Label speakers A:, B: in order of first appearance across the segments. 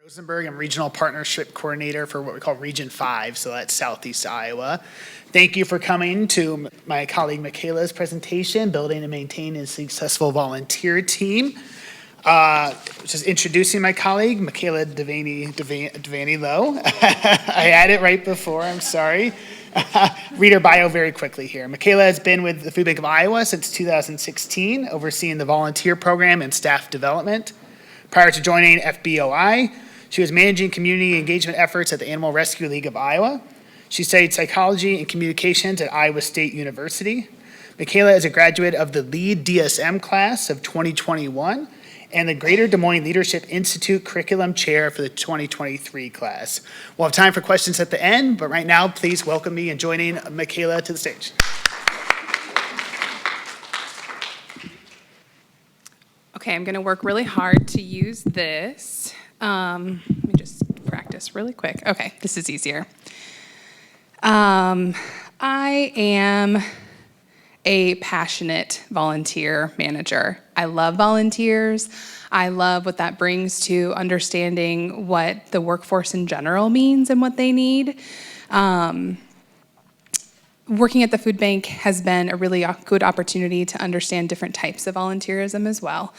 A: Rosenberg. I'm Regional Partnership Coordinator for what we call Region 5, so that's Southeast Iowa. Thank you for coming to my colleague Michaela's presentation, Building and Maintaining a Successful Volunteer Team. Just introducing my colleague, Michaela Devaney Lowe. I had it right before, I'm sorry. Read her bio very quickly here. Michaela has been with the Food Bank of Iowa since 2016, overseeing the volunteer program and staff development. Prior to joining FBOI, she was managing community engagement efforts at the Animal Rescue League of Iowa. She studied psychology and communications at Iowa State University. Michaela is a graduate of the LEAD DSM class of 2021 and the Greater Des Moines Leadership Institute Curriculum Chair for the 2023 class. We'll have time for questions at the end, but right now, please welcome me and joining Michaela to the stage.
B: Okay, I'm gonna work really hard to use this. Let me just practice really quick. Okay, this is easier. I am a passionate volunteer manager. I love volunteers. I love what that brings to understanding what the workforce in general means and what they need. Working at the food bank has been a really good opportunity to understand different types of volunteerism as well.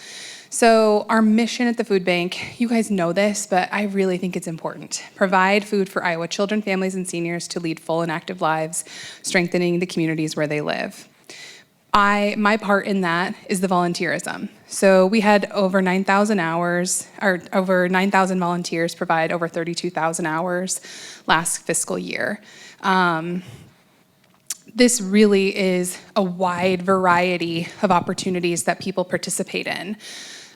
B: So our mission at the food bank, you guys know this, but I really think it's important. Provide food for Iowa children, families, and seniors to lead full and active lives, strengthening the communities where they live. My part in that is the volunteerism. So we had over 9,000 hours, or over 9,000 volunteers provide over 32,000 hours last fiscal year. This really is a wide variety of opportunities that people participate in.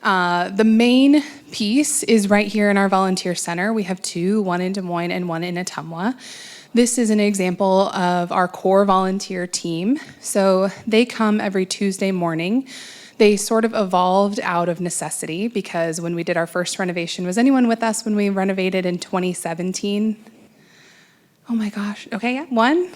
B: The main piece is right here in our volunteer center. We have two, one in Des Moines and one in Ottumwa. This is an example of our core volunteer team. So they come every Tuesday morning. They sort of evolved out of necessity because when we did our first renovation, was anyone with us when we renovated in 2017? Oh my gosh, okay, yeah, one?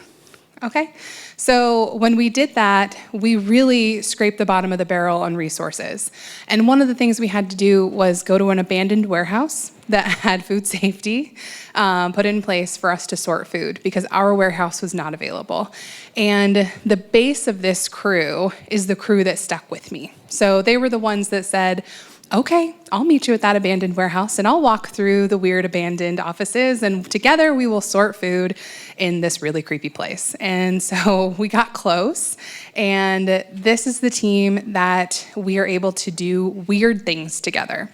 B: Okay, so when we did that, we really scraped the bottom of the barrel on resources. And one of the things we had to do was go to an abandoned warehouse that had food safety put in place for us to sort food because our warehouse was not available. And the base of this crew is the crew that stuck with me. So they were the ones that said, okay, I'll meet you at that abandoned warehouse and I'll walk through the weird abandoned offices and together we will sort food in this really creepy place. And so we got close and this is the team that we are able to do weird things together.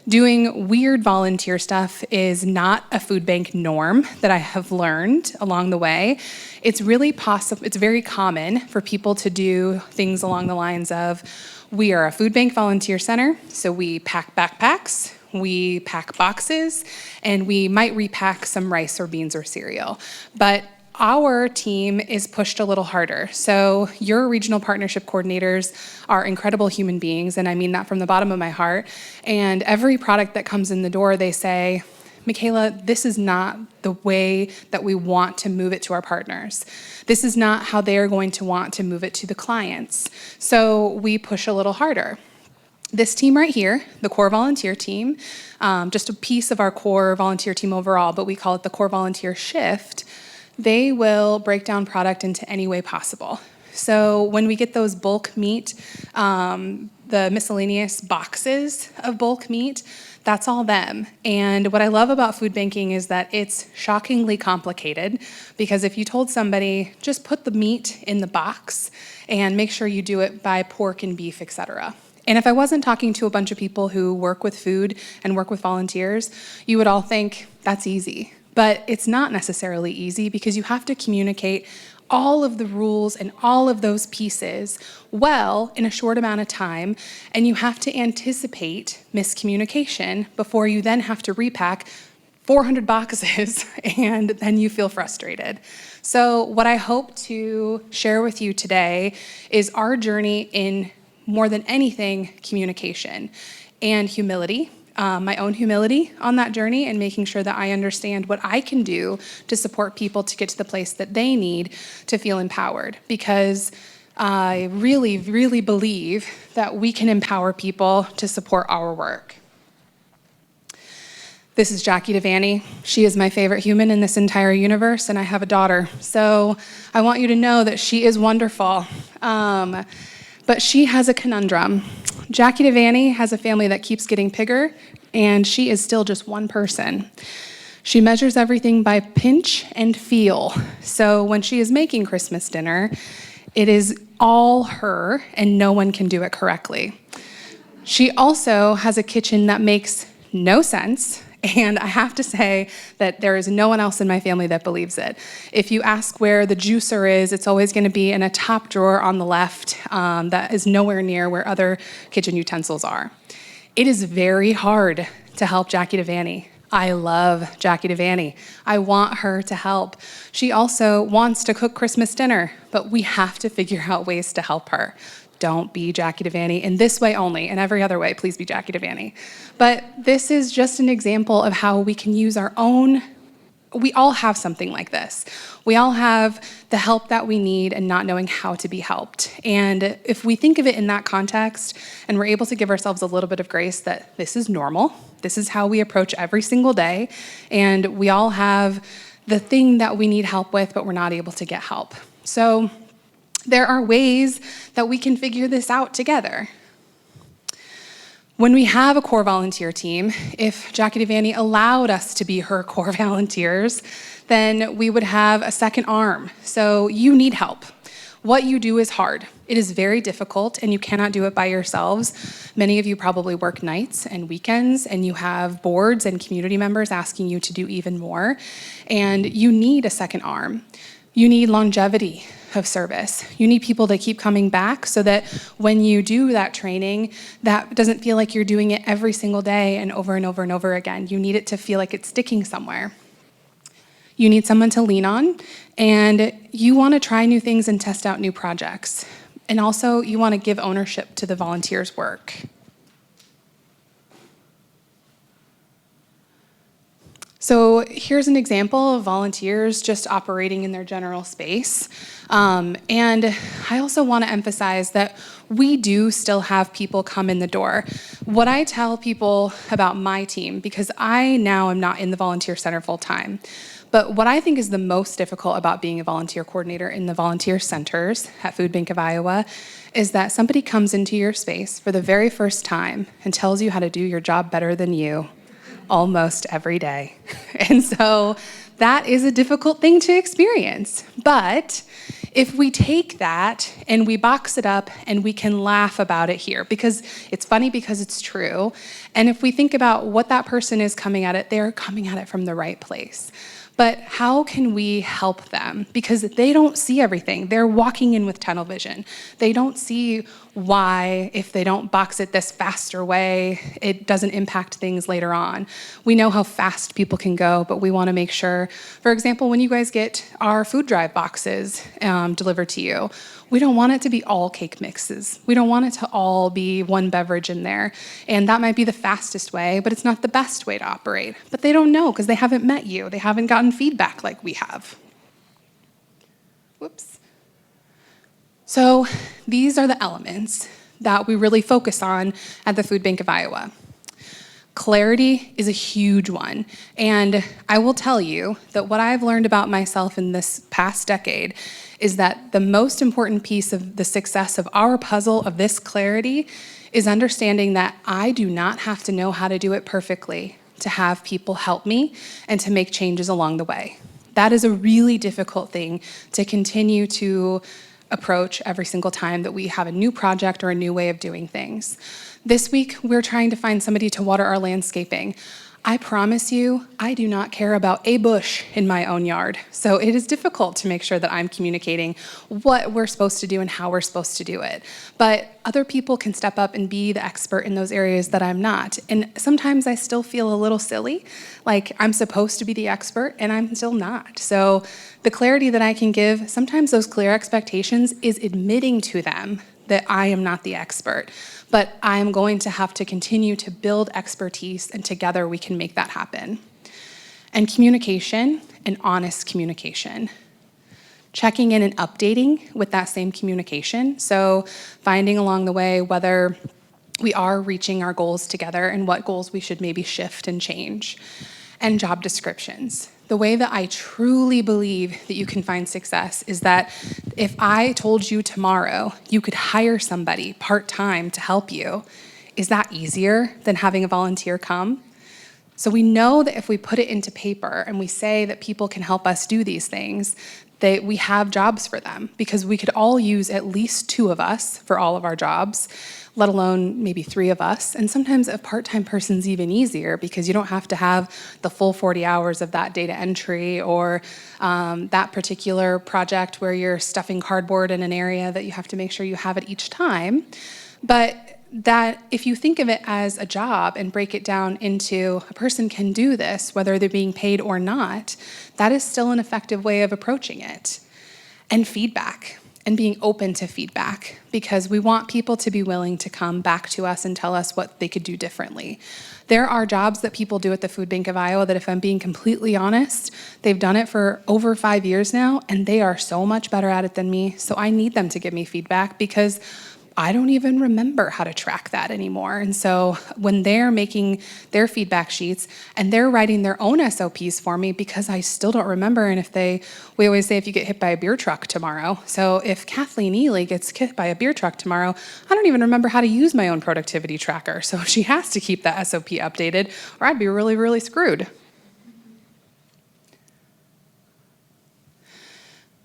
B: Doing weird volunteer stuff is not a food bank norm that I have learned along the way. It's really possible, it's very common for people to do things along the lines of, we are a food bank volunteer center, so we pack backpacks, we pack boxes, and we might repack some rice or beans or cereal. But our team is pushed a little harder. So your regional partnership coordinators are incredible human beings, and I mean that from the bottom of my heart. And every product that comes in the door, they say, Michaela, this is not the way that we want to move it to our partners. This is not how they are going to want to move it to the clients. So we push a little harder. This team right here, the core volunteer team, just a piece of our core volunteer team overall, but we call it the core volunteer shift, they will break down product into any way possible. So when we get those bulk meat, the miscellaneous boxes of bulk meat, that's all them. And what I love about food banking is that it's shockingly complicated because if you told somebody, just put the meat in the box and make sure you do it by pork and beef, etc. And if I wasn't talking to a bunch of people who work with food and work with volunteers, you would all think that's easy. But it's not necessarily easy because you have to communicate all of the rules and all of those pieces well in a short amount of time, and you have to anticipate miscommunication before you then have to repack 400 boxes and then you feel frustrated. So what I hope to share with you today is our journey in more than anything, communication and humility. My own humility on that journey and making sure that I understand what I can do to support people to get to the place that they need to feel empowered. Because I really, really believe that we can empower people to support our work. This is Jackie Devaney. She is my favorite human in this entire universe, and I have a daughter. So I want you to know that she is wonderful. But she has a conundrum. Jackie Devaney has a family that keeps getting bigger, and she is still just one person. She measures everything by pinch and feel. So when she is making Christmas dinner, it is all her, and no one can do it correctly. She also has a kitchen that makes no sense, and I have to say that there is no one else in my family that believes it. If you ask where the juicer is, it's always going to be in a top drawer on the left that is nowhere near where other kitchen utensils are. It is very hard to help Jackie Devaney. I love Jackie Devaney. I want her to help. She also wants to cook Christmas dinner, but we have to figure out ways to help her. Don't be Jackie Devaney in this way only. In every other way, please be Jackie Devaney. But this is just an example of how we can use our own. We all have something like this. We all have the help that we need and not knowing how to be helped. And if we think of it in that context and we're able to give ourselves a little bit of grace that this is normal, this is how we approach every single day, and we all have the thing that we need help with, but we're not able to get help. So there are ways that we can figure this out together. When we have a core volunteer team, if Jackie Devaney allowed us to be her core volunteers, then we would have a second arm. So you need help. What you do is hard. It is very difficult, and you cannot do it by yourselves. Many of you probably work nights and weekends, and you have boards and community members asking you to do even more, and you need a second arm. You need longevity of service. You need people to keep coming back so that when you do that training, that doesn't feel like you're doing it every single day and over and over and over again. You need it to feel like it's sticking somewhere. You need someone to lean on, and you want to try new things and test out new projects. And also, you want to give ownership to the volunteers' work. So here's an example of volunteers just operating in their general space. And I also want to emphasize that we do still have people come in the door. What I tell people about my team, because I now am not in the volunteer center full time, but what I think is the most difficult about being a volunteer coordinator in the volunteer centers at Food Bank of Iowa is that somebody comes into your space for the very first time and tells you how to do your job better than you almost every day. And so that is a difficult thing to experience. But if we take that and we box it up and we can laugh about it here, because it's funny because it's true, and if we think about what that person is coming at it, they're coming at it from the right place. But how can we help them? Because they don't see everything. They're walking in with tunnel vision. They don't see why, if they don't box it this faster way, it doesn't impact things later on. We know how fast people can go, but we want to make sure, for example, when you guys get our food drive boxes delivered to you, we don't want it to be all cake mixes. We don't want it to all be one beverage in there. And that might be the fastest way, but it's not the best way to operate. But they don't know because they haven't met you. They haven't gotten feedback like we have. Whoops. So these are the elements that we really focus on at the Food Bank of Iowa. Clarity is a huge one. And I will tell you that what I've learned about myself in this past decade is that the most important piece of the success of our puzzle of this clarity is understanding that I do not have to know how to do it perfectly to have people help me and to make changes along the way. That is a really difficult thing to continue to approach every single time that we have a new project or a new way of doing things. This week, we're trying to find somebody to water our landscaping. I promise you, I do not care about a bush in my own yard. So it is difficult to make sure that I'm communicating what we're supposed to do and how we're supposed to do it. But other people can step up and be the expert in those areas that I'm not. And sometimes I still feel a little silly, like I'm supposed to be the expert and I'm still not. So the clarity that I can give, sometimes those clear expectations is admitting to them that I am not the expert, but I am going to have to continue to build expertise, and together we can make that happen. And communication, and honest communication. Checking in and updating with that same communication. So finding along the way whether we are reaching our goals together and what goals we should maybe shift and change. and job descriptions. The way that I truly believe that you can find success is that if I told you tomorrow you could hire somebody part-time to help you, is that easier than having a volunteer come? So we know that if we put it into paper and we say that people can help us do these things, that we have jobs for them, because we could all use at least 2 of us for all of our jobs, let alone maybe 3 of us. And sometimes a part-time person's even easier because you don't have to have the full 40 hours of that data entry or that particular project where you're stuffing cardboard in an area that you have to make sure you have it each time. But that if you think of it as a job and break it down into a person can do this, whether they're being paid or not, that is still an effective way of approaching it. And feedback, and being open to feedback, because we want people to be willing to come back to us and tell us what they could do differently. There are jobs that people do at the Food Bank of Iowa that, if I'm being completely honest, they've done it for over 5 years now, and they are so much better at it than me, so I need them to give me feedback because I don't even remember how to track that anymore. And so when they're making their feedback sheets and they're writing their own SOPs for me because I still don't remember, and we always say if you get hit by a beer truck tomorrow. So if Kathleen Ely gets hit by a beer truck tomorrow, I don't even remember how to use my own productivity tracker. So she has to keep that SOP updated or I'd be really, really screwed.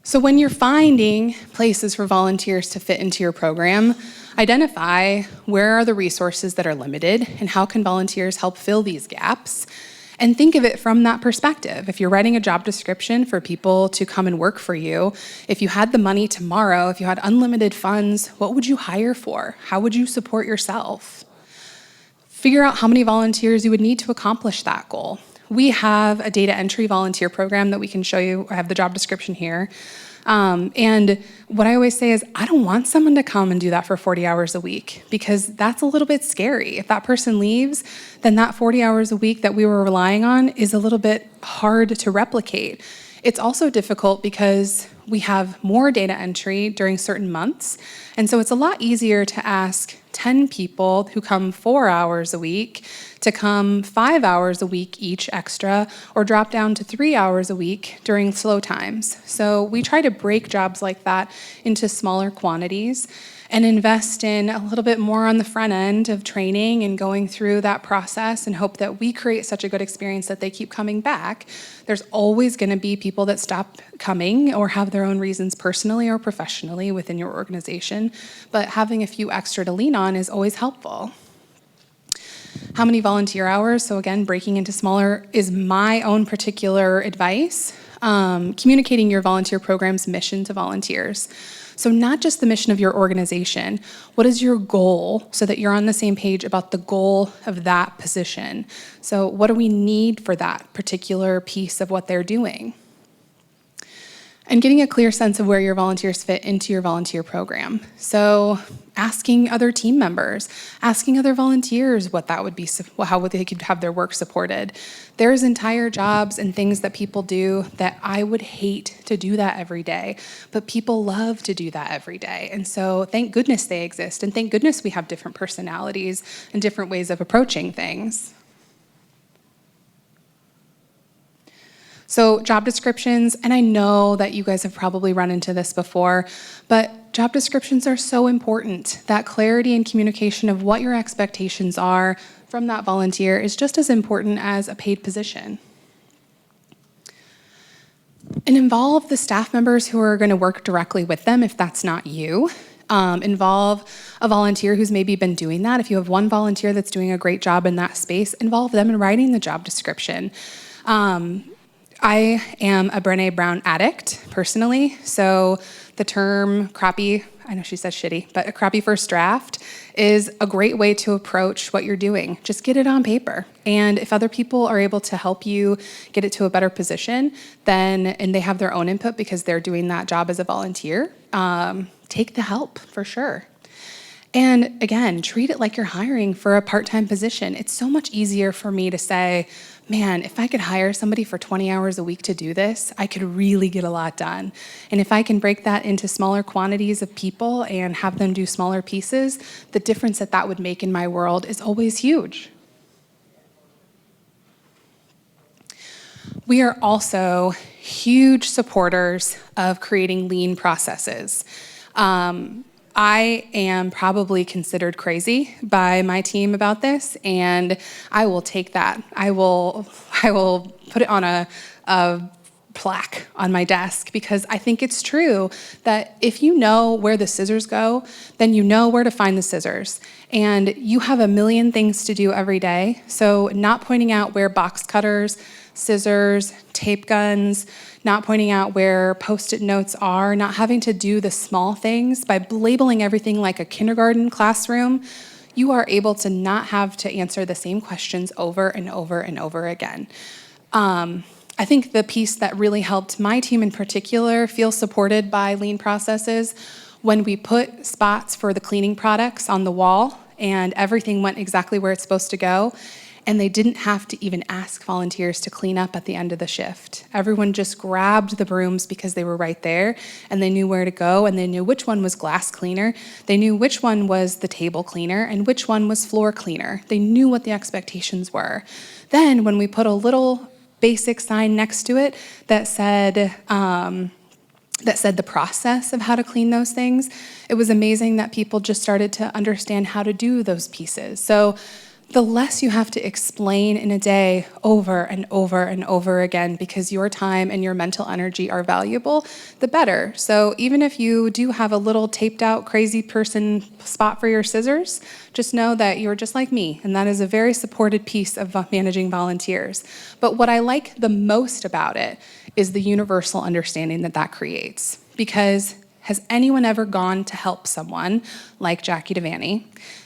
B: So when you're finding places for volunteers to fit into your program, identify where are the resources that are limited and how can volunteers help fill these gaps, and think of it from that perspective. If you're writing a job description for people to come and work for you, if you had the money tomorrow, if you had unlimited funds, what would you hire for? How would you support yourself? Figure out how many volunteers you would need to accomplish that goal. We have a data entry volunteer program that we can show you. I have the job description here. And what I always say is, I don't want someone to come and do that for 40 hours a week, because that's a little bit scary. If that person leaves, then that 40 hours a week that we were relying on is a little bit hard to replicate. It's also difficult because we have more data entry during certain months. And so it's a lot easier to ask 10 people who come 4 hours a week to come 5 hours a week each extra, or drop down to 3 hours a week during slow times. So we try to break jobs like that into smaller quantities and invest in a little bit more on the front end of training and going through that process, and hope that we create such a good experience that they keep coming back. There's always going to be people that stop coming or have their own reasons personally or professionally within your organization, but having a few extra to lean on is always helpful. How many volunteer hours? So again, breaking into smaller is my own particular advice. Communicating your volunteer program's mission to volunteers. So not just the mission of your organization, what is your goal, so that you're on the same page about the goal of that position. So what do we need for that particular piece of what they're doing? And getting a clear sense of where your volunteers fit into your volunteer program. So asking other team members, asking other volunteers what that would be, how they could have their work supported. There's entire jobs and things that people do that I would hate to do that every day, but people love to do that every day. And so thank goodness they exist, and thank goodness we have different personalities and different ways of approaching things. So job descriptions, and I know that you guys have probably run into this before, but job descriptions are so important. That clarity and communication of what your expectations are from that volunteer is just as important as a paid position. And involve the staff members who are going to work directly with them if that's not you. Involve a volunteer who's maybe been doing that. If you have one volunteer that's doing a great job in that space, involve them in writing the job description. I am a Brené Brown addict, personally, so the term crappy, I know she says shitty, but a crappy first draft is a great way to approach what you're doing. Just get it on paper. And if other people are able to help you get it to a better position, and they have their own input because they're doing that job as a volunteer, take the help for sure. And again, treat it like you're hiring for a part-time position. It's so much easier for me to say, man, if I could hire somebody for 20 hours a week to do this, I could really get a lot done. And if I can break that into smaller quantities of people and have them do smaller pieces, the difference that would make in my world is always huge. We are also huge supporters of creating lean processes. I am probably considered crazy by my team about this, and I will take that. I will put it on a plaque on my desk, because I think it's true that if you know where the scissors go, then you know where to find the scissors. And you have a million things to do every day. So not pointing out where box cutters, scissors, tape guns, not pointing out where Post-it notes are, not having to do the small things, by labeling everything like a kindergarten classroom, you are able to not have to answer the same questions over and over and over again. I think the piece that really helped my team in particular feel supported by lean processes, when we put spots for the cleaning products on the wall and everything went exactly where it's supposed to go, and they didn't have to even ask volunteers to clean up at the end of the shift. Everyone just grabbed the brooms because they were right there, and they knew where to go, and they knew which one was glass cleaner, they knew which one was the table cleaner, and which one was floor cleaner. They knew what the expectations were. Then when we put a little basic sign next to it that said the process of how to clean those things, it was amazing that people just started to understand how to do those pieces. So the less you have to explain in a day over and over and over again, because your time and your mental energy are valuable, the better. So even if you do have a little taped out crazy person spot for your scissors, just know that you're just like me, and that is a very supported piece of managing volunteers. But what I like the most about it is the universal understanding that that creates. Because has anyone ever gone to help someone like Jackie Devaney?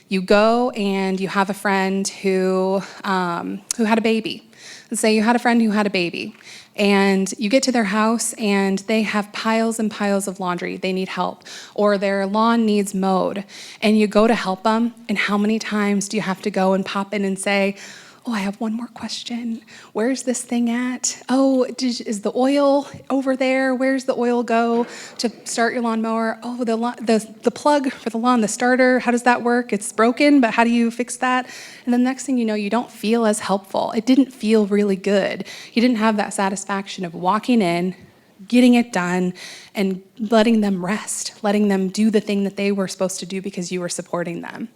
B: You go and you have a friend who had a baby. Let's say you had a friend who had a baby, and you get to their house and they have piles and piles of laundry. They need help, or their lawn needs mowed, and you go to help them, and how many times do you have to go and pop in and say, oh, I have one more question. Where's this thing at? Oh, is the oil over there? Where's the oil go to start your lawnmower? Oh, the plug for the lawn, the starter, how does that work? It's broken, but how do you fix that? And the next thing you know, you don't feel as helpful. It didn't feel really good. You didn't have that satisfaction of walking in, getting it done, and letting them rest, letting them do the thing that they were supposed to do because you were supporting them.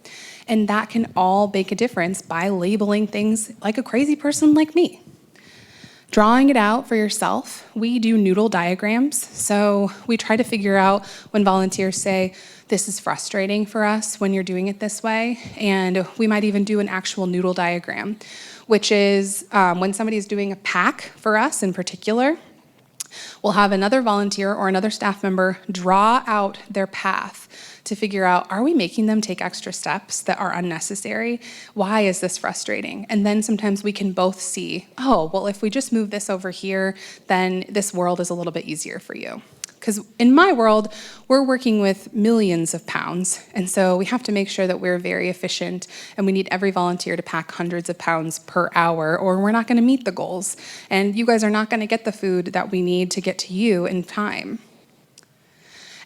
B: And that can all make a difference by labeling things like a crazy person like me. Drawing it out for yourself, we do noodle diagrams. So we try to figure out when volunteers say, this is frustrating for us when you're doing it this way. And we might even do an actual noodle diagram, which is when somebody's doing a pack for us in particular, we'll have another volunteer or another staff member draw out their path to figure out, are we making them take extra steps that are unnecessary? Why is this frustrating? And then sometimes we can both see, oh, well, if we just move this over here, then this world is a little bit easier for you. Because in my world, we're working with millions of pounds, and so we have to make sure that we're very efficient, and we need every volunteer to pack hundreds of pounds per hour, or we're not gonna meet the goals. And you guys are not gonna get the food that we need to get to you in time.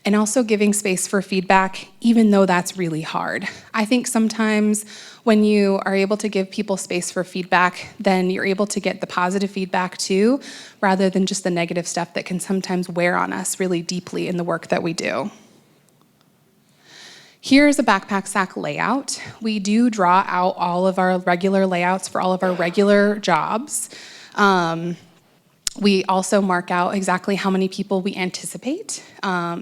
B: And also giving space for feedback, even though that's really hard. I think sometimes when you are able to give people space for feedback, then you're able to get the positive feedback too, rather than just the negative stuff that can sometimes wear on us really deeply in the work that we do. Here's a backpack sack layout. We do draw out all of our regular layouts for all of our regular jobs. We also mark out exactly how many people we anticipate.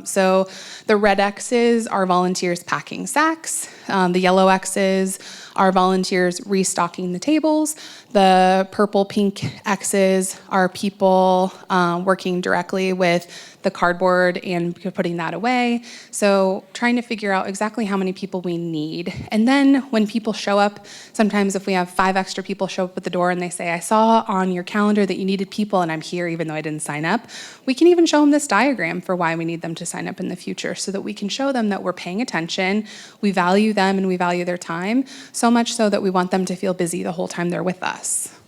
B: So the red X's are volunteers packing sacks. The yellow X's are volunteers restocking the tables. The purple pink X's are people working directly with the cardboard and putting that away. So trying to figure out exactly how many people we need. And then when people show up, sometimes if we have 5 extra people show up at the door and they say, I saw on your calendar that you needed people and I'm here even though I didn't sign up, we can even show them this diagram for why we need them to sign up in the future so that we can show them that we're paying attention, we value them and we value their time, so much so that we want them to feel busy the whole time they're with us.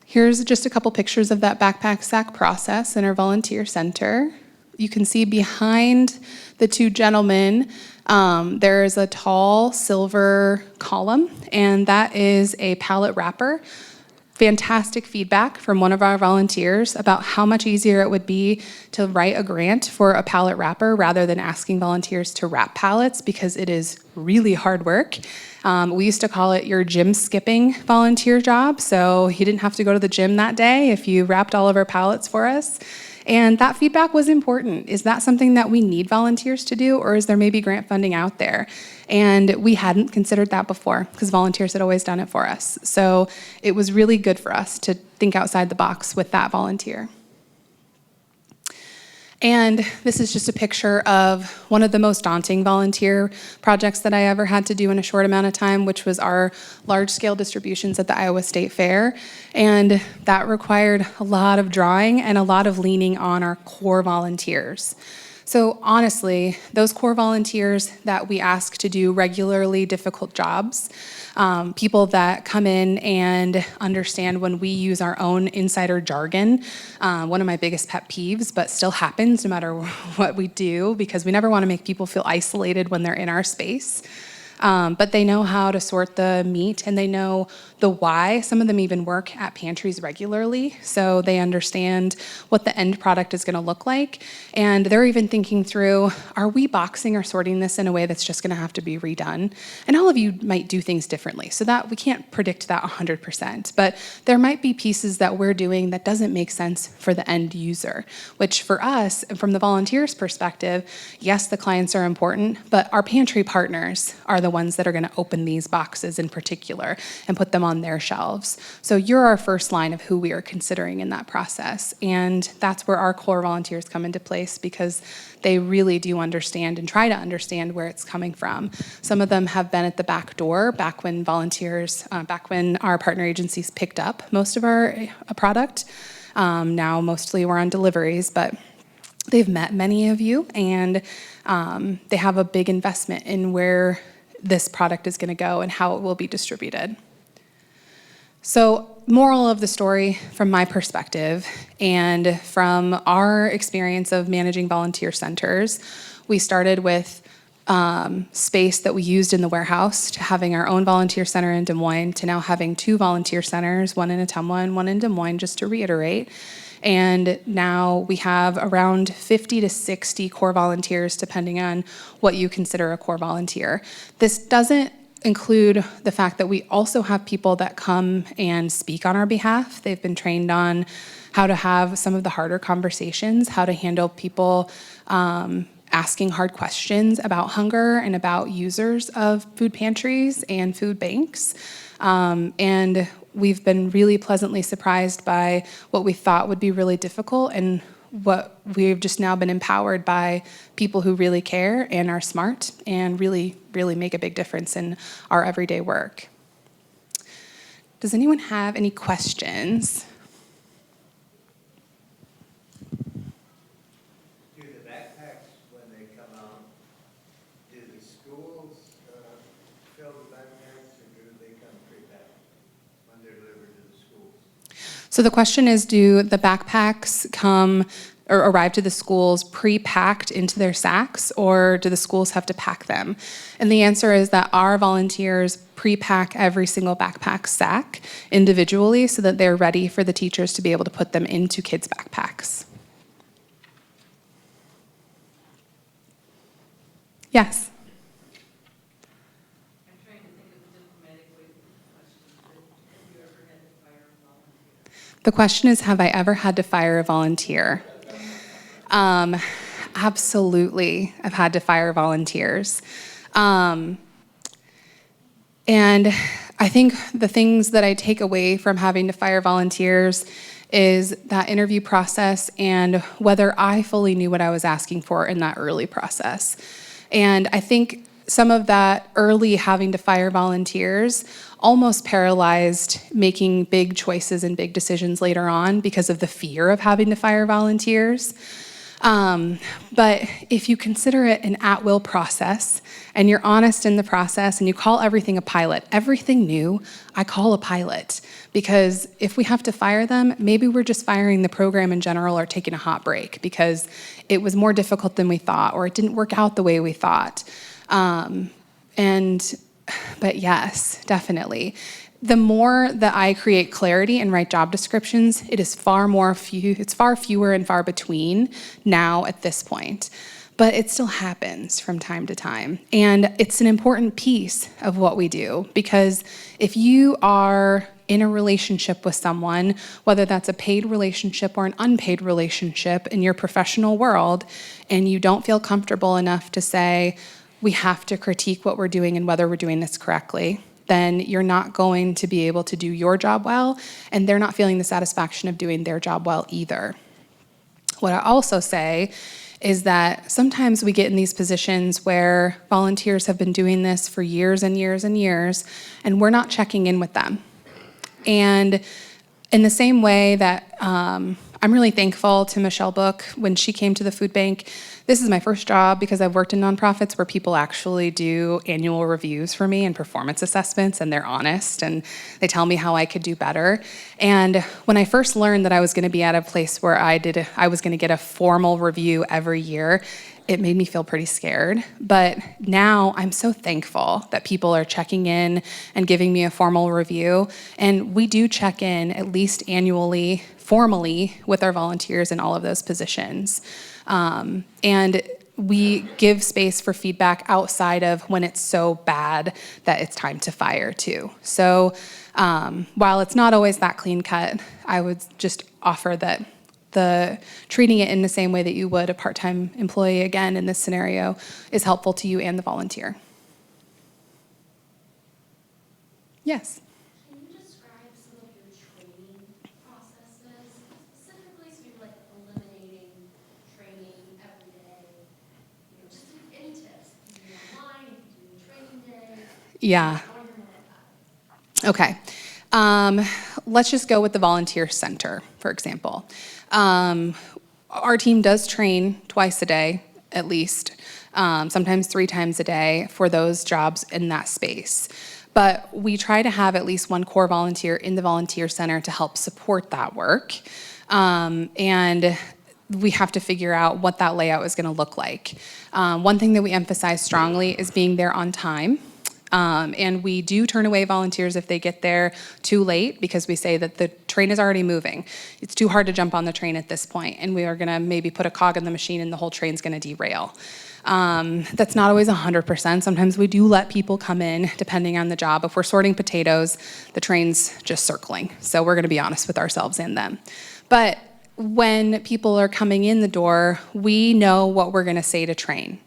B: Here's just a couple pictures of that backpack sack process in our volunteer center. You can see behind the 2 gentlemen, there is a tall silver column, and that is a pallet wrapper fantastic feedback from one of our volunteers about how much easier it would be to write a grant for a pallet wrapper rather than asking volunteers to wrap pallets, because it is really hard work. We used to call it your gym skipping volunteer job, so you didn't have to go to the gym that day if you wrapped all of our pallets for us. And that feedback was important. Is that something that we need volunteers to do, or is there maybe grant funding out there? And we hadn't considered that before because volunteers had always done it for us. So it was really good for us to think outside the box with that volunteer. And this is just a picture of one of the most daunting volunteer projects that I ever had to do in a short amount of time, which was our large-scale distributions at the Iowa State Fair. And that required a lot of drawing and a lot of leaning on our core volunteers. So honestly, those core volunteers that we ask to do regularly difficult jobs, people that come in and understand when we use our own insider jargon, one of my biggest pet peeves, but still happens no matter what we do, because we never want to make people feel isolated when they're in our space. But they know how to sort the meat, and they know the why. Some of them even work at pantries regularly, so they understand what the end product is going to look like. And they're even thinking through, are we boxing or sorting this in a way that's just going to have to be redone? And all of you might do things differently, so that we can't predict that 100%. But there might be pieces that we're doing that doesn't make sense for the end user, which for us, from the volunteers' perspective, yes, the clients are important, but our pantry partners are the ones that are going to open these boxes in particular and put them on their shelves. So you're our first line of who we are considering in that process. And that's where our core volunteers come into place, because they really do understand and try to understand where it's coming from. Some of them have been at the back door back when back when our partner agencies picked up most of our product. Now mostly we're on deliveries, but they've met many of you, and they have a big investment in where this product is going to go and how it will be distributed. So, moral of the story from my perspective and from our experience of managing volunteer centers, we started with space that we used in the warehouse to having our own volunteer center in Des Moines to now having 2 volunteer centers, one in Ottumwa and one in Des Moines, just to reiterate. And now we have around 50 to 60 core volunteers, depending on what you consider a core volunteer. This doesn't include the fact that we also have people that come and speak on our behalf. They've been trained on how to have some of the harder conversations, how to handle people asking hard questions about hunger and about users of food pantries and food banks. And we've been really pleasantly surprised by what we thought would be really difficult, and what we've just now been empowered by people who really care and are smart and really, really make a big difference in our everyday work. Does anyone have any questions?
C: Do the backpacks, when they come out, do the schools fill the backpacks, or do they come pre-packed when they're delivered to the schools?
B: So the question is, do the backpacks come or arrive to the schools pre-packed into their sacks, or do the schools have to pack them? And the answer is that our volunteers pre-pack every single backpack sack individually so that they're ready for the teachers to be able to put them into kids' backpacks. Yes? The question is, have I ever had to fire a volunteer? Absolutely, I've had to fire volunteers. And I think the things that I take away from having to fire volunteers is that interview process and whether I fully knew what I was asking for in that early process. And I think some of that early having to fire volunteers almost paralyzed making big choices and big decisions later on because of the fear of having to fire volunteers. But if you consider it an at-will process and you're honest in the process and you call everything a pilot, everything new, I call a pilot. Because if we have to fire them, maybe we're just firing the program in general or taking a hot break because it was more difficult than we thought or it didn't work out the way we thought. But yes, definitely. the more that I create clarity and write job descriptions, it's far fewer and far between now at this point. But it still happens from time to time. And it's an important piece of what we do, because if you are in a relationship with someone, whether that's a paid relationship or an unpaid relationship in your professional world, and you don't feel comfortable enough to say, we have to critique what we're doing and whether we're doing this correctly, then you're not going to be able to do your job well, and they're not feeling the satisfaction of doing their job well either. What I also say is that sometimes we get in these positions where volunteers have been doing this for years and years and years, and we're not checking in with them. And in the same way that I'm really thankful to Michelle Book when she came to the food bank. This is my first job because I've worked in nonprofits where people actually do annual reviews for me and performance assessments, and they're honest and they tell me how I could do better. And when I first learned that I was going to be at a place where I was going to get a formal review every year, it made me feel pretty scared. But now I'm so thankful that people are checking in and giving me a formal review. And we do check in at least annually, formally, with our volunteers in all of those positions. And we give space for feedback outside of when it's so bad that it's time to fire too. So while it's not always that clean cut, I would just offer that treating it in the same way that you would a part-time employee, again, in this scenario, is helpful to you and the volunteer. Yes?
D: Can you describe some of your training processes, specifically so you're like eliminating training every day? You know, just any tips. If you do online, if you do training day.
B: Yeah.
D: Or you're not at that.
B: Okay. Let's just go with the volunteer center, for example. Our team does train twice a day, at least, sometimes 3 times a day for those jobs in that space. But we try to have at least one core volunteer in the volunteer center to help support that work. And we have to figure out what that layout is going to look like. One thing that we emphasize strongly is being there on time. And we do turn away volunteers if they get there too late, because we say that the train is already moving. It's too hard to jump on the train at this point, and we are going to maybe put a cog in the machine and the whole train's going to derail. That's not always 100%. Sometimes we do let people come in, depending on the job. If we're sorting potatoes, the train's just circling. So we're going to be honest with ourselves and them. But when people are coming in the door, we know what we're going to say to train.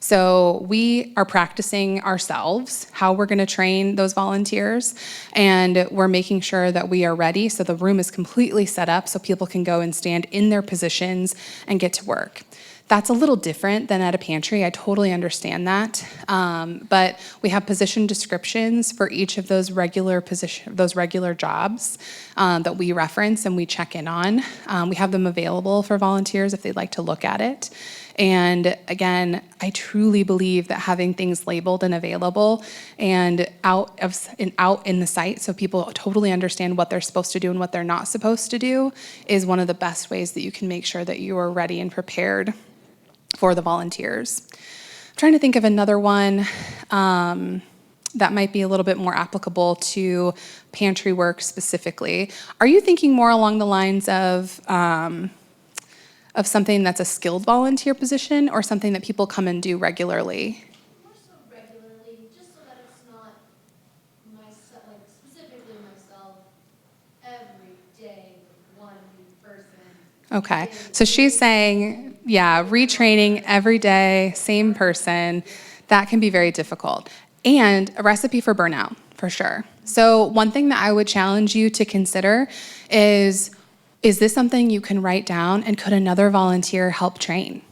B: So we are practicing ourselves how we're going to train those volunteers, and we're making sure that we are ready so the room is completely set up so people can go and stand in their positions and get to work. That's a little different than at a pantry. I totally understand that. But we have position descriptions for each of those regular jobs that we reference and we check in on. We have them available for volunteers if they'd like to look at it. And again, I truly believe that having things labeled and available and out in the site so people totally understand what they're supposed to do and what they're not supposed to do is one of the best ways that you can make sure that you are ready and prepared for the volunteers. I'm trying to think of another one that might be a little bit more applicable to pantry work specifically. Are you thinking more along the lines of something that's a skilled volunteer position or something that people come and do regularly?
D: More so regularly, just so that it's not myself, like specifically myself, every day with one new person.
B: Okay, so she's saying, yeah, retraining every day, same person, that can be very difficult. And a recipe for burnout, for sure. So one thing that I would challenge you to consider is this something you can write down, and could another volunteer help train?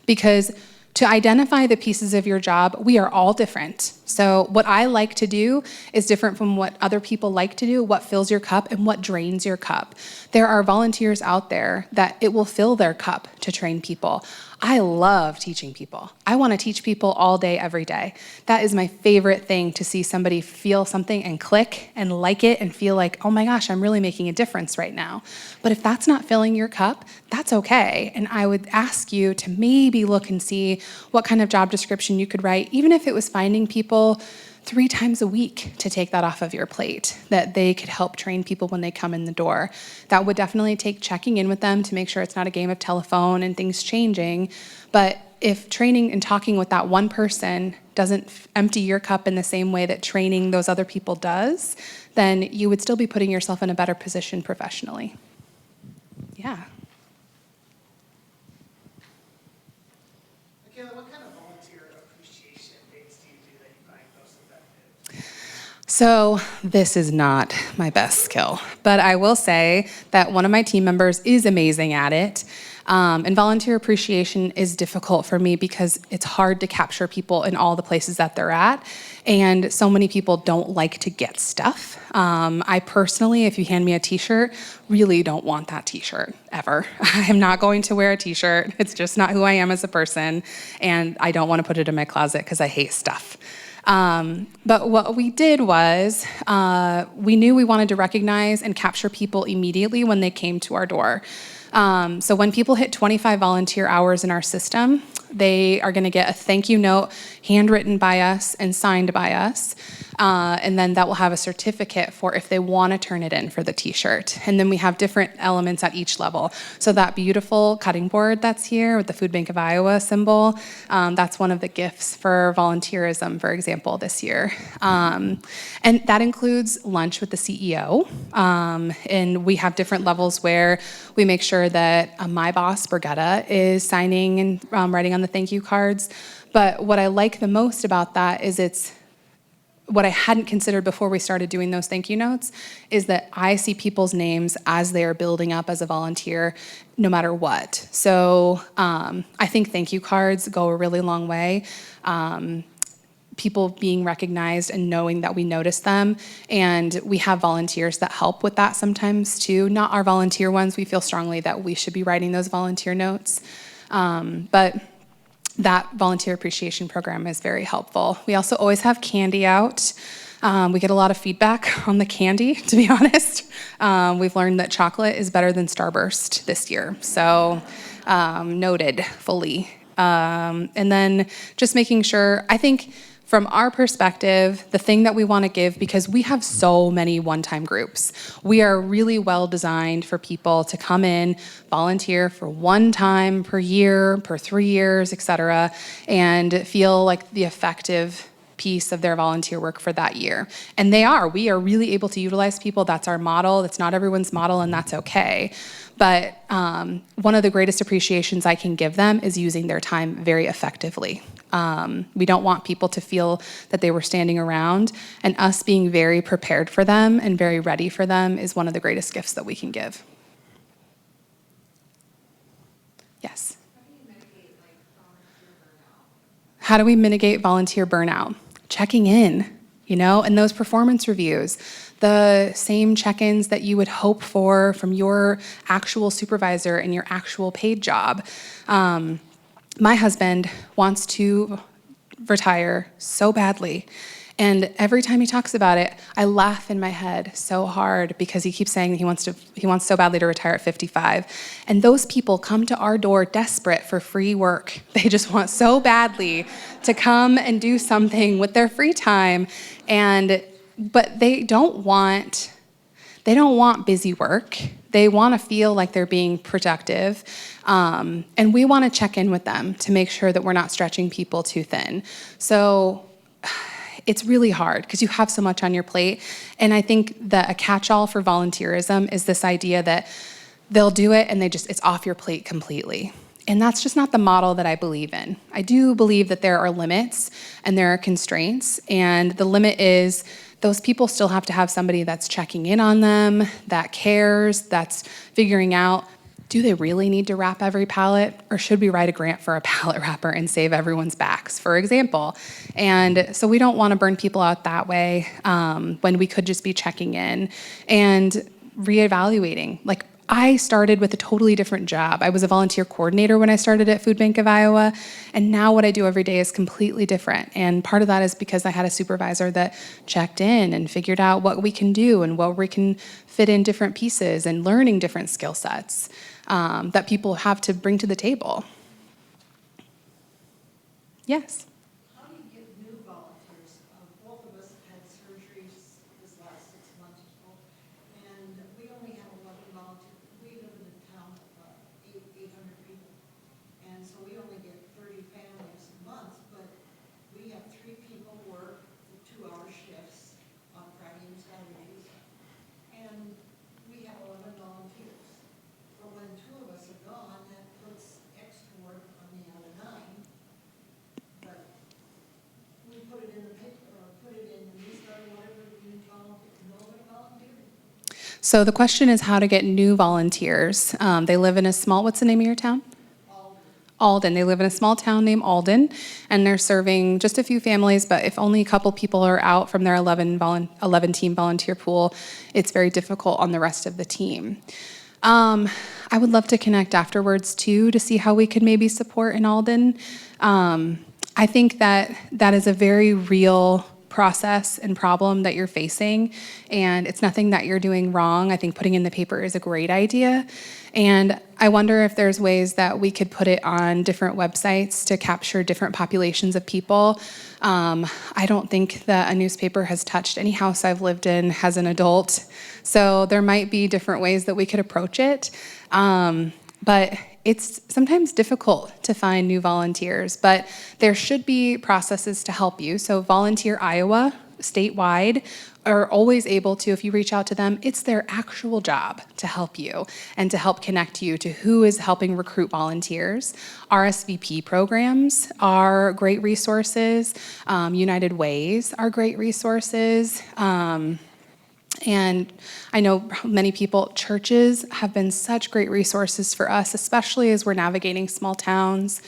B: Because to identify the pieces of your job, we are all different. So what I like to do is different from what other people like to do, what fills your cup and what drains your cup. There are volunteers out there that it will fill their cup to train people. I love teaching people. I want to teach people all day, every day. That is my favorite thing, to see somebody feel something and click and like it and feel like, oh my gosh, I'm really making a difference right now. But if that's not filling your cup, that's okay. And I would ask you to maybe look and see what kind of job description you could write, even if it was finding people 3 times a week to take that off of your plate, that they could help train people when they come in the door. That would definitely take checking in with them to make sure it's not a game of telephone and things changing. But if training and talking with that one person doesn't empty your cup in the same way that training those other people does, then you would still be putting yourself in a better position professionally. Yeah.
A: Michaela, what kind of volunteer appreciation days do you do that you find most effective?
B: So this is not my best skill, but I will say that one of my team members is amazing at it. And volunteer appreciation is difficult for me because it's hard to capture people in all the places that they're at. And so many people don't like to get stuff. I personally, if you hand me a t-shirt, really don't want that t-shirt ever. I'm not going to wear a t-shirt. It's just not who I am as a person. And I don't want to put it in my closet because I hate stuff. But what we did was we knew we wanted to recognize and capture people immediately when they came to our door. So when people hit 25 volunteer hours in our system, they are going to get a thank you note handwritten by us and signed by us. And then that will have a certificate for if they want to turn it in for the t-shirt. And then we have different elements at each level. So that beautiful cutting board that's here with the Food Bank of Iowa symbol, that's one of the gifts for volunteerism, for example, this year. And that includes lunch with the CEO. And we have different levels where we make sure that my boss, Brigetta, is signing and writing on the thank you cards. But what I like the most about that is it's what I hadn't considered before we started doing those thank you notes is that I see people's names as they are building up as a volunteer, no matter what. So I think thank you cards go a really long way. People being recognized and knowing that we notice them. And we have volunteers that help with that sometimes too. Not our volunteer ones. We feel strongly that we should be writing those volunteer notes. But that volunteer appreciation program is very helpful. We also always have candy out. We get a lot of feedback on the candy, to be honest. We've learned that chocolate is better than Starburst this year. So noted fully. And then just making sure, I think from our perspective, the thing that we want to give, because we have so many one-time groups, we are really well designed for people to come in, volunteer for one time per year, per 3 years, et cetera, and feel like the effective piece of their volunteer work for that year. And we are really able to utilize people. That's our model. That's not everyone's model, and that's okay. But one of the greatest appreciations I can give them is using their time very effectively. We don't want people to feel that they were standing around, and us being very prepared for them and very ready for them is one of the greatest gifts that we can give. Yes? How do we mitigate volunteer burnout? Checking in, and those performance reviews, the same check-ins that you would hope for from your actual supervisor in your actual paid job. My husband wants to retire so badly, and every time he talks about it, I laugh in my head so hard because he keeps saying he wants so badly to retire at 55. And those people come to our door desperate for free work. They just want so badly to come and do something with their free time, but they don't want busy work. They want to feel like they're being productive. And we want to check in with them to make sure that we're not stretching people too thin. So it's really hard because you have so much on your plate. And I think that a catch-all for volunteerism is this idea that they'll do it and it's off your plate completely. And that's just not the model that I believe in. I do believe that there are limits and there are constraints. And the limit is those people still have to have somebody that's checking in on them, that cares, that's figuring out, do they really need to wrap every pallet, or should we write a grant for a pallet wrapper and save everyone's backs, for example? And so we don't want to burn people out that way when we could just be checking in and reevaluating. Like, I started with a totally different job. I was a volunteer coordinator when I started at Food Bank of Iowa, and now what I do every day is completely different. And part of that is because I had a supervisor that checked in and figured out what we can do and what we can fit in different pieces and learning different skill sets that people have to bring to the table. Yes?
E: How do you get new volunteers? Both of
B: So the question is how to get new volunteers. They live in a small, what's the name of your town? Alden. They live in a small town named Alden, and they're serving just a few families, but if only a couple people are out from their 11-team volunteer pool, it's very difficult on the rest of the team. I would love to connect afterwards, too, to see how we could maybe support in Alden. I think that that is a very real process and problem that you're facing, and it's nothing that you're doing wrong. I think putting in the paper is a great idea, and I wonder if there's ways that we could put it on different websites to capture different populations of people. I don't think that a newspaper has touched any house I've lived in as an adult, so there might be different ways that we could approach it. But it's sometimes difficult to find new volunteers, but there should be processes to help you. So Volunteer Iowa, statewide, are always able to, if you reach out to them, it's their actual job to help you and to help connect you to who is helping recruit volunteers. RSVP programs are great resources. United Ways are great resources. And I know many people, churches have been such great resources for us, especially as we're navigating small towns.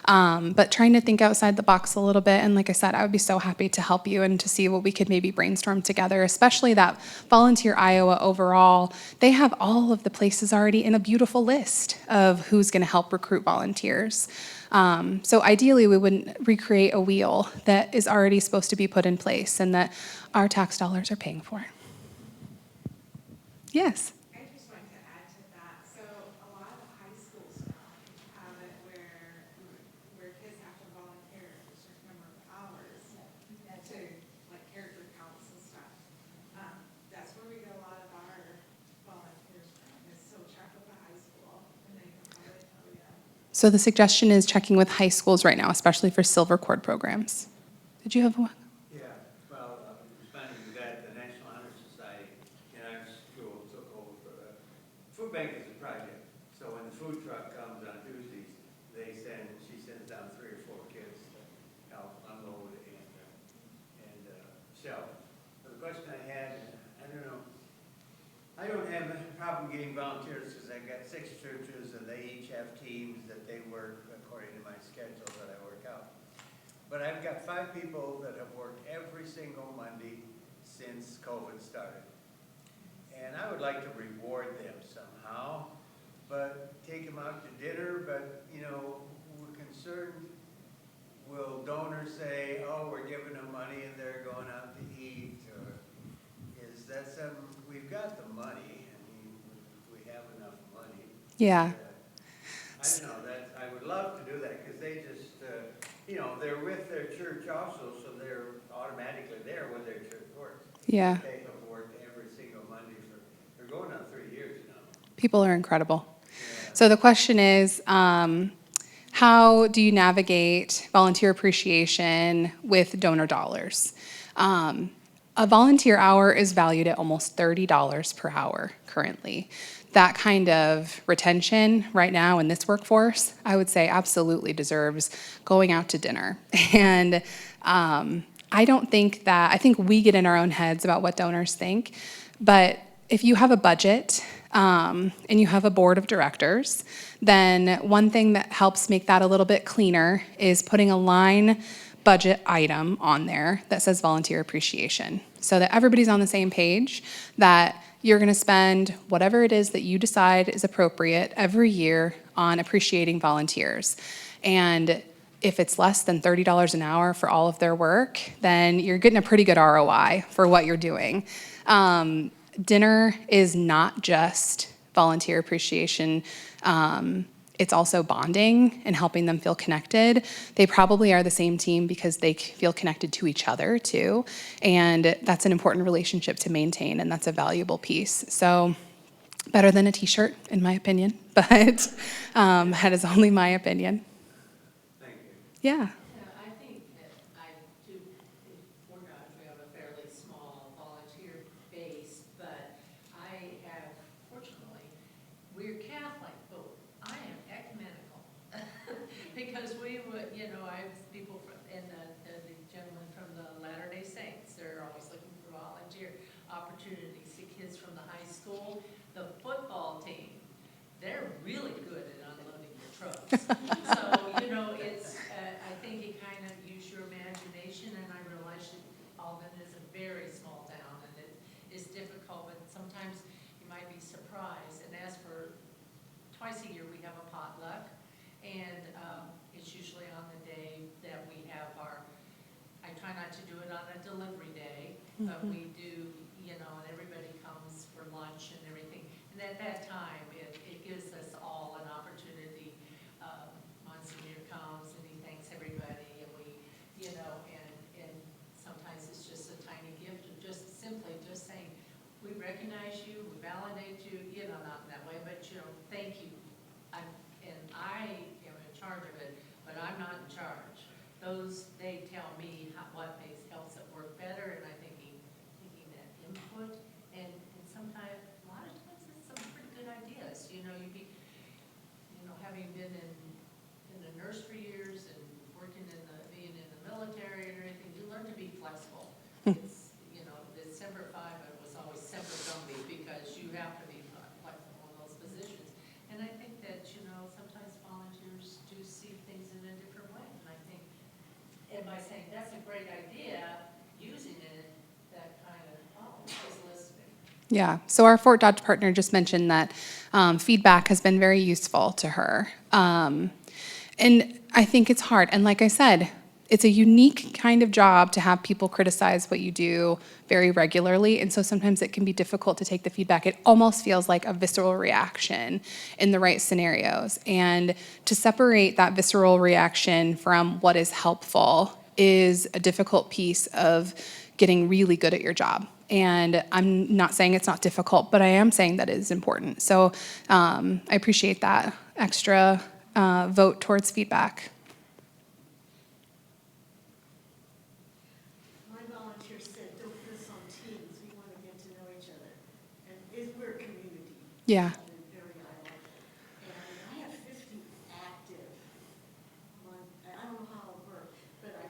B: But trying to think outside the box a little bit. And like I said, I would be so happy to help you and to see what we could maybe brainstorm together, especially that Volunteer Iowa overall. They have all of the places already in a beautiful list of who's going to help recruit volunteers. So ideally, we wouldn't recreate a wheel that is already supposed to be put in place and that our tax dollars are paying for. Yes.
E: I just wanted to add to that. So a lot of the high schools now have it where kids have to volunteer a certain number of hours to like character counts and stuff. That's where we get a lot of our volunteers from. Is so check with the high school and they can probably tell you.
B: So the suggestion is checking with high schools right now, especially for silver cord programs. Did you have one?
C: Yeah, well, responding to that, the National Honor Society in our school took over for the food bank is a project. So when the food truck comes on Tuesdays, she sends down 3 or 4 kids to help unload and shelf. So the question I had, I don't know, I don't have a problem getting volunteers because I've got 6 churches and they each have teams that they work according to my schedule that I work out. But I've got 5 people that have worked every single Monday since COVID started. And I would like to reward them somehow, but take them out to dinner, but, you know, we're concerned, will donors say, oh, we're giving them money and they're going out to eat, or is that something, we've got the money, I mean, we have enough money.
B: Yeah.
C: I don't know, I would love to do that, because they just, you know, they're with their church also, so they're automatically there when their church works.
B: Yeah.
C: They have worked every single Monday they're going on 3 years now.
B: People are incredible.
C: Yeah.
B: So the question is, how do you navigate volunteer appreciation with donor dollars? A volunteer hour is valued at almost $30 per hour currently. That kind of retention right now in this workforce, I would say absolutely deserves going out to dinner. And I think we get in our own heads about what donors think, but if you have a budget and you have a board of directors, then one thing that helps make that a little bit cleaner is putting a line budget item on there that says volunteer appreciation, so that everybody's on the same page, that you're going to spend whatever it is that you decide is appropriate every year on appreciating volunteers. And if it's less than $30 an hour for all of their work, then you're getting a pretty good ROI for what you're doing. Dinner is not just volunteer appreciation. It's also bonding and helping them feel connected. They probably are the same team because they feel connected to each other too. And that's an important relationship to maintain, and that's a valuable piece. So better than a t-shirt, in my opinion, but that is only my opinion.
C: Thank you.
B: Yeah.
F: Yeah, I think that for Dodge, we have a fairly small volunteer base, but I have, fortunately, we're Catholic, but I am ecumenical. Because we would, I have people and the gentleman from the Latter-day Saints, they're always looking for volunteer opportunities. The kids from the high school school, the football team, they're really good at unloading your trucks. So, you know, it's, I think you kind of use your imagination, and I realize that Alden is a very small town, and it is difficult, but sometimes you might be surprised. And as for twice a year, we have a potluck, and it's usually on the day that we have our, I try not to do it on a delivery day, but we do, you know, and everybody comes for lunch and everything. And at that time, it gives us all an opportunity. Monsignor comes and he thanks everybody, and we, you know, and sometimes it's just a tiny gift of just simply just saying, we recognize you, we validate you, you know, not in that way, but, you know, thank you. And I am in charge of it, but I'm not in charge. They tell me what helps it work better, and I'm taking that input, and sometimes, a lot of times, it's some pretty good ideas. You know, having been in the nurse for years and being in the military and everything, you learn to be flexible. It's, you know, December 5, it was always Semper Gumby, because you have to be flexible in those positions. And I think that, you know, sometimes volunteers do see things in a different way. And I think, and by saying, that's a great idea, using it, that kind of, is listening.
B: Yeah, so our Fort Dodge partner just mentioned that feedback has been very useful to her. And I think it's hard. And like I said, it's a unique kind of job to have people criticize what you do very regularly. And so sometimes it can be difficult to take the feedback. It almost feels like a visceral reaction in the right scenarios. And to separate that visceral reaction from what is helpful is a difficult piece of getting really good at your job. And I'm not saying it's not difficult, but I am saying that it is important. So I appreciate that extra vote towards feedback.
G: My volunteer said, don't put us on teams, we want to get to know each other. And we're a community.
B: Yeah.
G: In Berry Island. And I have 50 active. I don't know how it'll work, but I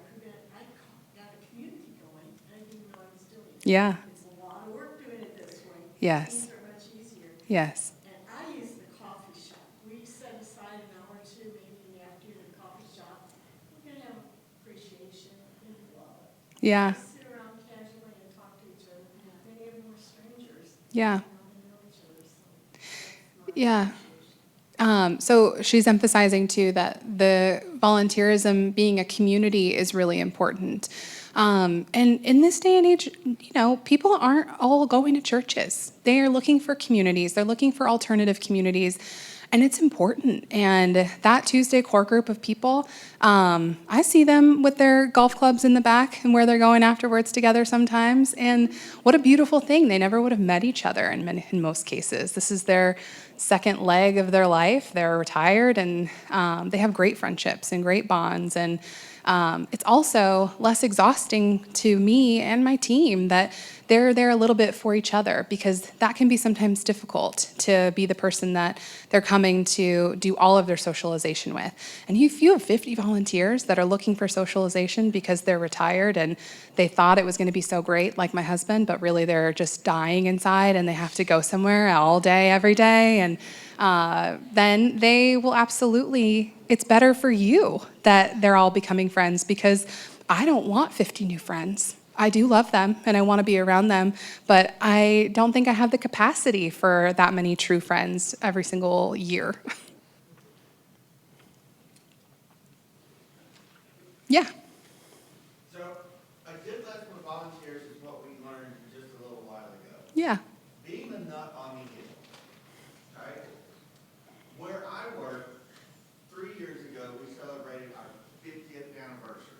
G: got a community going. I didn't know I was doing it.
B: Yeah.
G: It's a lot of work doing it this way.
B: Yes.
G: Things are much easier.
B: Yes.
G: And I use the coffee shop. We set aside an hour or two, maybe in the afternoon, at the coffee shop. We're going to have appreciation and love.
B: Yeah.
G: Just sit around casually and talk to each other. Many of them are strangers.
B: Yeah.
G: They know each other, so that's my
B: Yeah.
G: appreciation.
B: So she's emphasizing too that the volunteerism, being a community, is really important. And in this day and age, you know, people aren't all going to churches. They are looking for communities. They're looking for alternative communities, and it's important. And that Tuesday core group of people, I see them with their golf clubs in the back and where they're going afterwards together sometimes. And what a beautiful thing. They never would have met each other in most cases. This is their second leg of their life. They're retired, and they have great friendships and great bonds. And it's also less exhausting to me and my team that they're there a little bit for each other, because that can be sometimes difficult to be the person that they're coming to do all of their socialization with. And if you have 50 volunteers that are looking for socialization because they're retired and they thought it was going to be so great, like my husband, but really they're just dying inside and they have to go somewhere all day, every day, and then they will absolutely, it's better for you that they're all becoming friends, because I don't want 50 new friends. I do love them and I want to be around them, but I don't think I have the capacity for that many true friends every single year. Yeah.
H: So a good lesson with volunteers is what we learned just a little while ago.
B: Yeah.
H: Being the nut on the hill, right? Where I work, 3 years ago, we celebrated our 50th anniversary.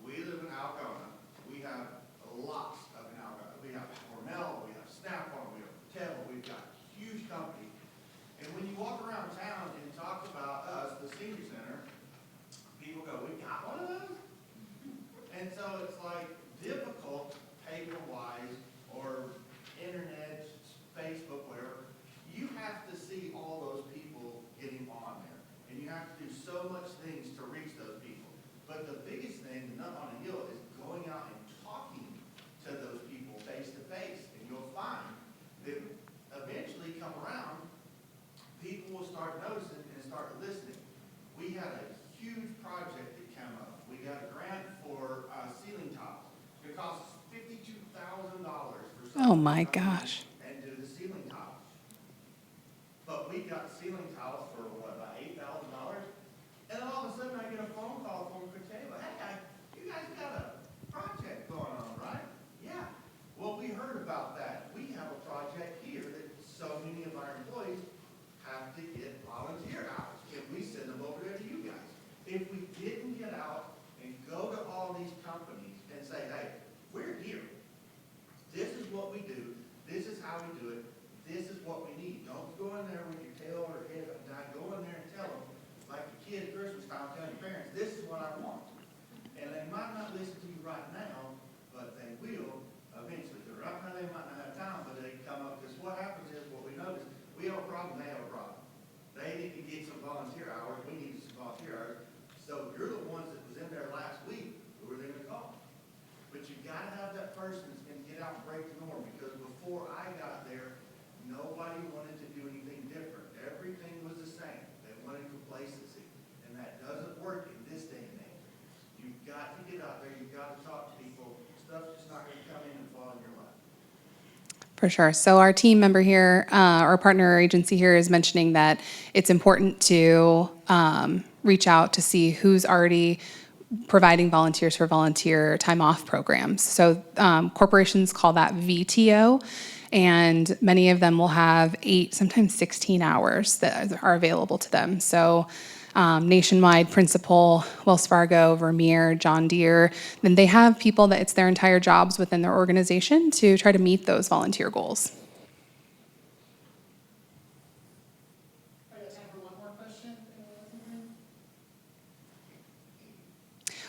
H: We live in Algona. We have lots of in Algona. We have Hormel, we have Snap-on, we have Patel, we've got huge company. And when you walk around town and talk about us, the senior center, people go, we got one of those? And so it's like difficult, paper-wise, or internet, Facebook, whatever. You have to see all those people getting on there. And you have to do so much things to reach those people. But the biggest thing, the nut on the hill, is going out and talking to those people face to face. And you'll find that huge project that came up. We got a grant for ceiling tiles. It costs $52,000 for
B: Oh
H: someone
B: my
H: to come in
B: gosh.
H: and do the ceiling tiles. But we got ceiling tiles for what, about $8,000? And then all of a sudden I get a phone call from Michaela, hey, you guys got a project going on, right? Yeah. Well, we heard about that. We have a project here that so many of our employees have to get volunteer hours. Can we send them over there to you guys? If we didn't get out and go to all these companies and say, hey, we're here. This is what we do. This is how we do it. This is what we need. Don't go in there with your tail or head down. Go in there and tell them, like a kid at Christmas time telling parents, this is what I want. And they might not listen to you right now, but they will eventually. Right now they might not have time, but they come up, because what happens is, what we notice, we have a problem, they have a problem. They need to get some volunteer hours, we need some volunteer hours. So you're the ones that was in there last week, who are they gonna call? But you gotta have that person that's gonna get out and break the norm, because before I got there, nobody wanted to do anything different. Everything was the same. They wanted complacency, and that doesn't work in this day and age. You've got to get out there, you've got to talk to people. Stuff's just not gonna come in and fall in your lap.
B: For sure. So our team member here, our partner agency here is mentioning that it's important to reach out to see who's already providing volunteers for volunteer time off programs. So corporations call that VTO, and many of them will have 8, sometimes 16 hours that are available to them. So Nationwide, Principal, Wells Fargo, Vermeer, John Deere, then they have people that it's their entire jobs within their organization to try to meet those volunteer goals.
A: I got time for one more question.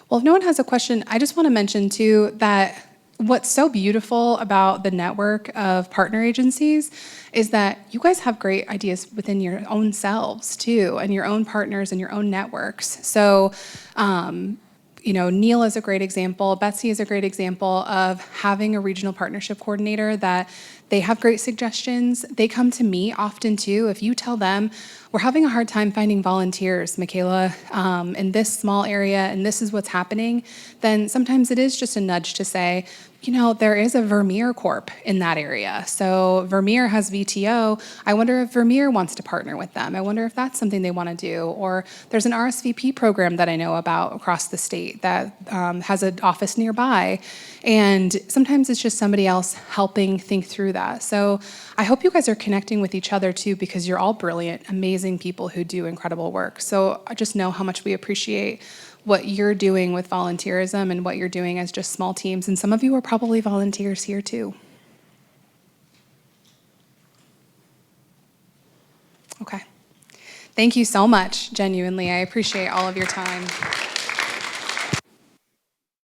B: Well, if no one has a question, I just want to mention too that what's so beautiful about the network of partner agencies is that you guys have great ideas within your own selves too, and your own partners and your own networks. So, Neil is a great example. Betsy is a great example of having a regional partnership coordinator that they have great suggestions. They come to me often too. If you tell them, we're having a hard time finding volunteers, Michaela, in this small area, and this is what's happening, then sometimes it is just a nudge to say, there is a Vermeer Corp in that area. So Vermeer has VTO. I wonder if Vermeer wants to partner with them. I wonder if that's something they want to do. Or there's an RSVP program that I know about across the state that has an office nearby. And sometimes it's just somebody else helping think through that. So I hope you guys are connecting with each other too, because you're all brilliant, amazing people who do incredible work. So I just know how much we appreciate what you're doing with volunteerism and what you're doing as just small teams. And some of you are probably volunteers here too. Okay. Thank you so much, genuinely. I appreciate all of your time.